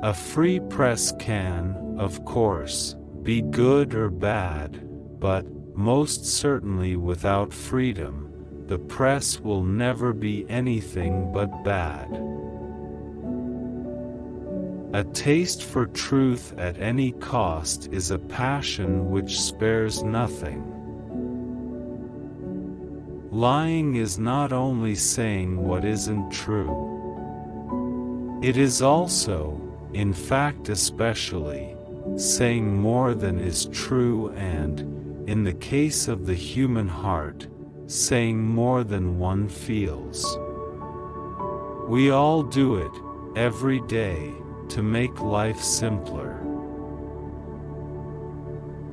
A free press can, of course, be good or bad, but, most certainly without freedom, the press will never be anything but bad. A taste for truth at any cost is a passion which spares nothing. Lying is not only saying what isn't true. It is also, in fact especially, saying more than is true and, in the case of the human heart, saying more than one feels. We all do it, every day, to make life simpler.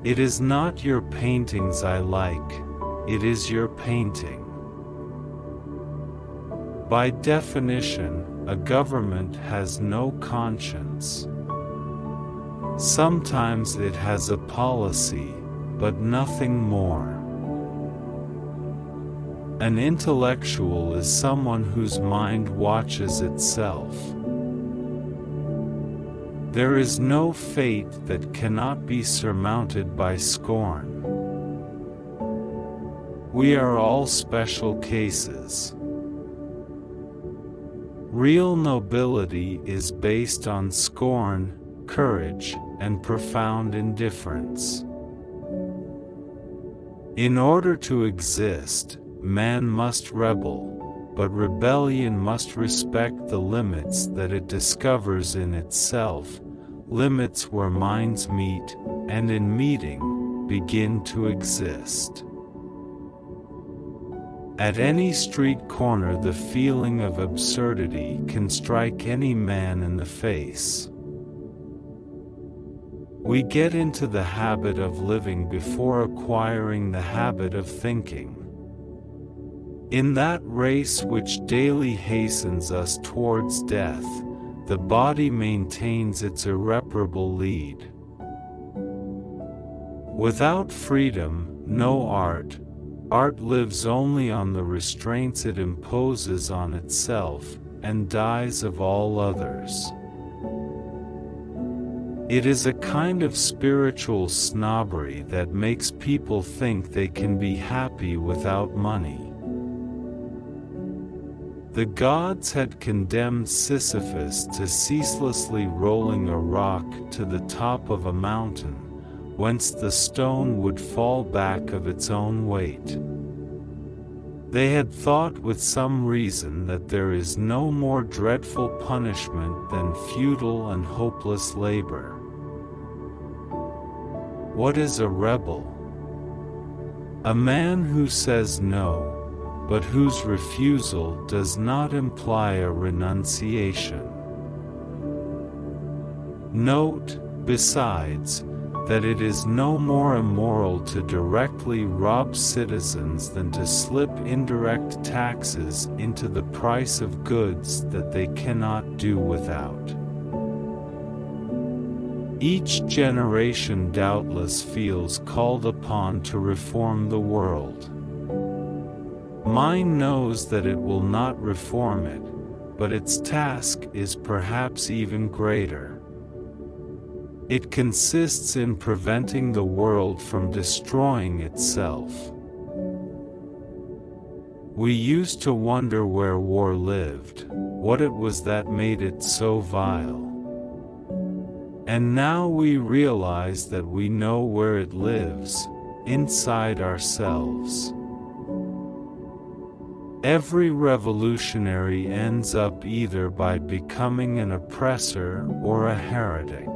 It is not your paintings I like, it is your painting. By definition, a government has no conscience. Sometimes it has a policy, but nothing more. An intellectual is someone whose mind watches itself. There is no fate that cannot be surmounted by scorn. We are all special cases. Real nobility is based on scorn, courage, and profound indifference. In order to exist, man must rebel, but rebellion must respect the limits that it discovers in itself, limits where minds meet, and in meeting, begin to exist. At any street corner the feeling of absurdity can strike any man in the face. We get into the habit of living before acquiring the habit of thinking. In that race which daily hastens us towards death, the body maintains its irreparable lead. Without freedom, no art. Art lives only on the restraints it imposes on itself, and dies of all others. It is a kind of spiritual snobbery that makes people think they can be happy without money. The gods had condemned Sisyphus to ceaselessly rolling a rock to the top of a mountain, whence the stone would fall back of its own weight. They had thought with some reason that there is no more dreadful punishment than futile and hopeless labor. What is a rebel? A man who says no, but whose refusal does not imply a renunciation. Note, besides, that it is no more immoral to directly rob citizens than to slip indirect taxes into the price of goods that they cannot do without. Each generation doubtless feels called upon to reform the world. Mine knows that it will not reform it, but its task is perhaps even greater. It consists in preventing the world from destroying itself. We used to wonder where war lived, what it was that made it so vile. And now we realize that we know where it lives, inside ourselves. Every revolutionary ends up either by becoming an oppressor or a heretic.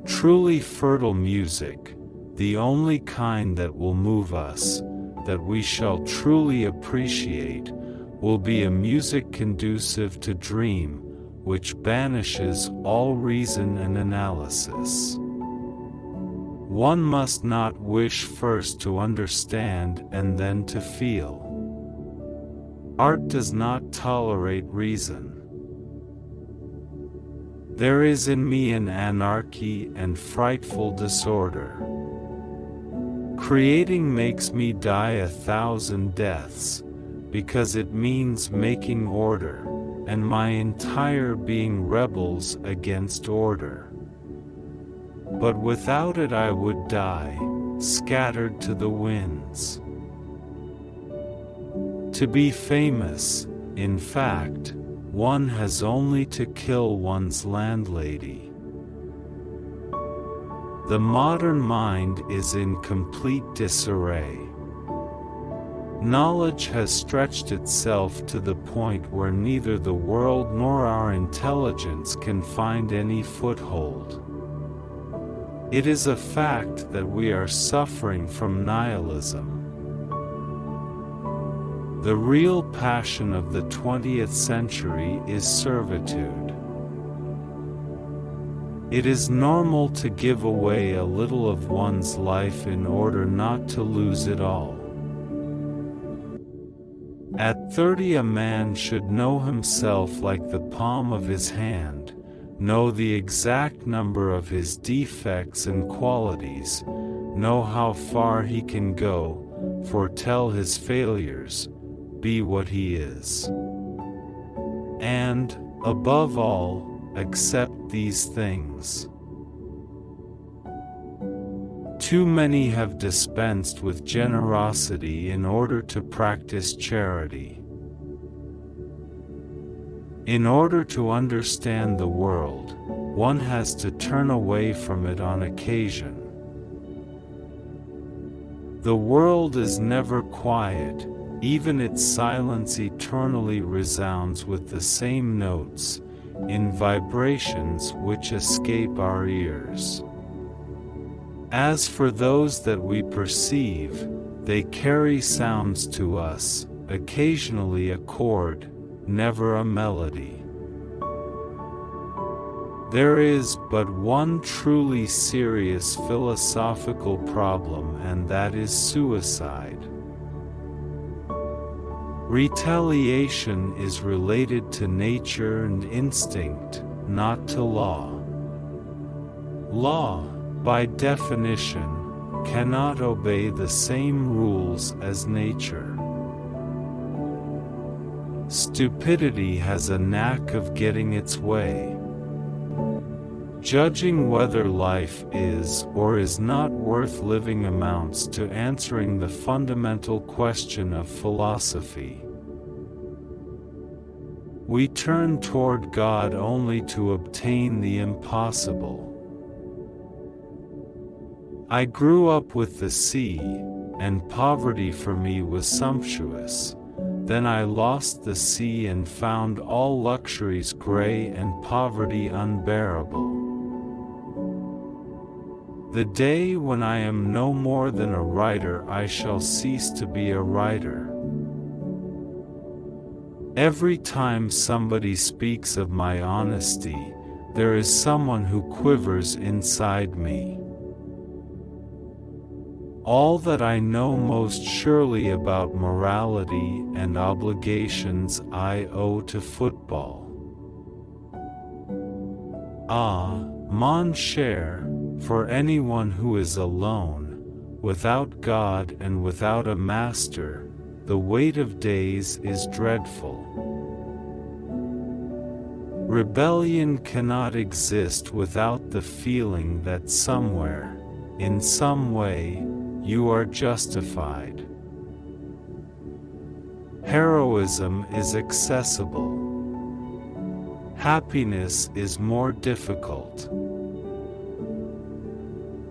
Truly fertile music, the only kind that will move us, that we shall truly appreciate, will be a music conducive to dream, which banishes all reason and analysis. One must not wish first to understand and then to feel. Art does not tolerate reason. There is in me an anarchy and frightful disorder. Creating makes me die 1,000 deaths, because it means making order, and my entire being rebels against order. But without it I would die, scattered to the winds. To be famous, in fact, one has only to kill one's landlady. The modern mind is in complete disarray. Knowledge has stretched itself to the point where neither the world nor our intelligence can find any foothold. It is a fact that we are suffering from nihilism. The real passion of the 20th century is servitude. It is normal to give away a little of one's life in order not to lose it all. At 30 a man should know himself like the palm of his hand, know the exact number of his defects and qualities, know how far he can go, foretell his failures, be what he is. And, above all, accept these things. Too many have dispensed with generosity in order to practice charity. In order to understand the world, one has to turn away from it on occasion. The world is never quiet, even its silence eternally resounds with the same notes, in vibrations which escape our ears. As for those that we perceive, they carry sounds to us, occasionally a chord, never a melody. There is but one truly serious philosophical problem, and that is suicide. Retaliation is related to nature and instinct, not to law. Law, by definition, cannot obey the same rules as nature. Stupidity has a knack of getting its way. Judging whether life is or is not worth living amounts to answering the fundamental question of philosophy. We turn toward God only to obtain the impossible. I grew up with the sea, and poverty for me was sumptuous. Then I lost the sea and found all luxuries gray and poverty unbearable. The day when I am no more than a writer, I shall cease to be a writer. Every time somebody speaks of my honesty, there is someone who quivers inside me. All that I know most surely about morality and obligations I owe to football. Ah, mon cher, for anyone who is alone, without God and without a master, the weight of days is dreadful. Rebellion cannot exist without the feeling that somewhere, in some way, you are justified. Heroism is accessible. Happiness is more difficult.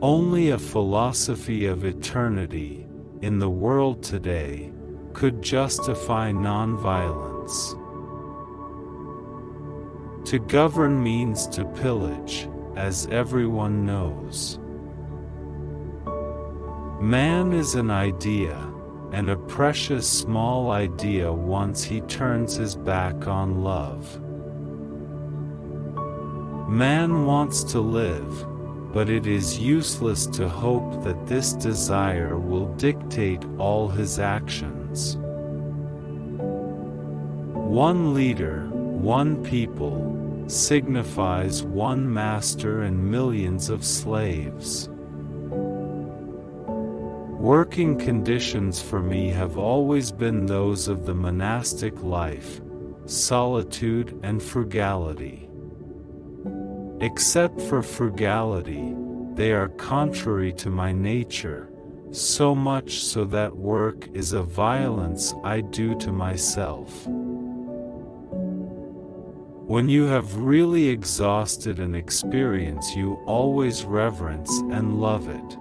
Only a philosophy of eternity, in the world today, could justify nonviolence. To govern means to pillage, as everyone knows. Man is an idea, and a precious small idea once he turns his back on love. Man wants to live, but it is useless to hope that this desire will dictate all his actions. One leader, one people, signifies one master and millions of slaves. Working conditions for me have always been those of the monastic life, solitude and frugality. Except for frugality, they are contrary to my nature, so much so that work is a violence I do to myself. When you have really exhausted an experience, you always reverence and love it.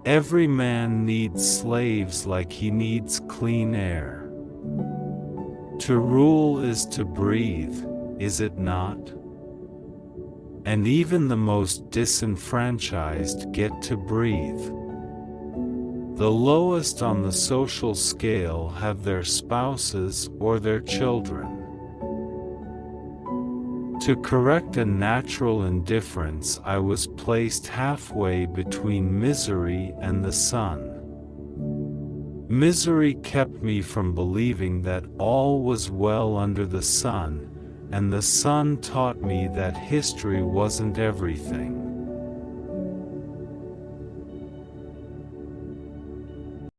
Every man needs slaves like he needs clean air. To rule is to breathe, is it not? And even the most disenfranchised get to breathe. The lowest on the social scale have their spouses or their children. To correct a natural indifference, I was placed halfway between misery and the sun. Misery kept me from believing that all was well under the sun, and the sun taught me that history wasn't everything.